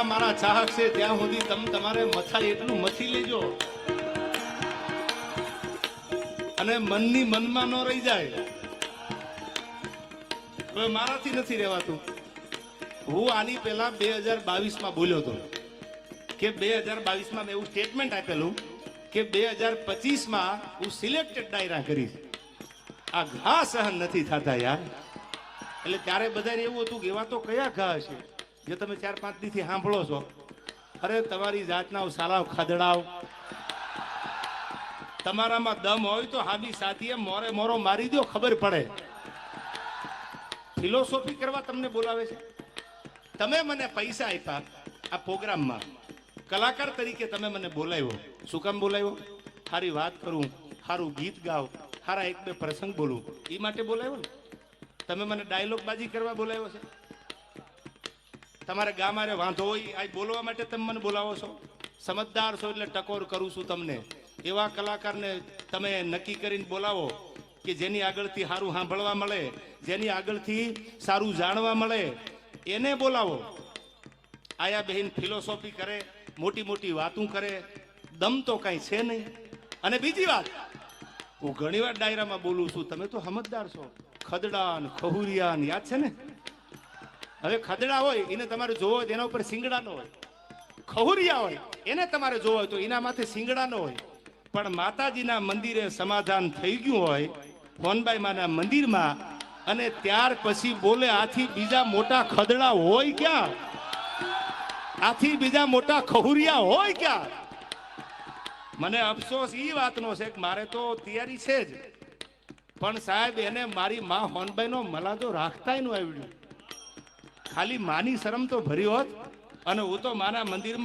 જેટલા મારા ચાહક છે ત્યાં સુધી તમારે મથાય એટલું મથી લેજો અને મનની મનમાં ન રહી જાય. હવે મારાથી નથી રહેવાતું. હું આની પહેલા 2022 બોલ્યો હતો કે 2022 મેં એવું સ્ટેટમેન્ટ આપેલું કે 2025 હું સિલેક્ટેડ ડાયરા કરીશ. આ ઘા સહન નથી થતા યાર. એટલે ત્યારે બધાને એવું હતું કે એવા તો કયા ઘા છે જે તમે 4-5 દીથી સાંભળો છો. અરે તમારી જાતના સાલાવ ખાદડાવ, તમારામાં દમ હોય તો હાબી સાથીએ મોરે મોરો મારી દો, ખબર પડે. ફિલોસોફી કરવા તમને બોલાવે છે. તમે મને પૈસા આપ્યા આ પ્રોગ્રામમાં, કલાકાર તરીકે તમે મને બોલાવ્યો. શું કામ બોલાવ્યો? સારી વાત કરું, સારું ગીત ગાવ, સારા 1-2 પ્રસંગ બોલું, એ માટે બોલાવ્યો ને. તમે મને ડાયલોગ બાજી કરવા બોલાવ્યો છે. તમારે ગામારે વાંધો હોય આ બોલવા માટે તમે મને બોલાવો છો. સમજદાર છો એટલે ટકોર કરું છું તમને. એવા કલાકારને તમે નક્કી કરીને બોલાવો કે જેની આગળથી સારું સાંભળવા મળે, જેની આગળથી સારું જાણવા મળે, એને બોલાવો. આયા બહેન ફિલોસોફી કરે, મોટી મોટી વાતું કરે, દમ તો કઈ છે નહીં. અને બીજી વાત, હું ઘણી વાર ડાયરામાં બોલું છું, તમે તો સમજદાર છો. ખદડા ને ખહુરિયા ને યાદ છે ને. હવે ખદડા હોય એને તમારે જોવો હોય એના ઉપર સિંગડા નો હોય, ખહુરિયા હોય એને તમારે જોવો હોય તો એના માથે સિંગડા નો હોય. પણ માતાજીના મંદિરે સમાધાન થઈ ગયું હોય હોનબાઈ માના મંદિરમાં, અને ત્યાર પછી બોલે આથી બીજા મોટા ખદડા હોય ક્યાં? આથી બીજા મોટા ખહુરિયા હોય ક્યાં? મને અફસોસ એ વાતનો છે કે મારે તો તૈયારી છે જ, પણ સાહેબ એને મારી માં હોનબાઈ નો મલાદો રાખતાય નો આવડ્યું. ખાલી માની શરમ તો ભરી હોત અને હું તો માના મંદિરમાં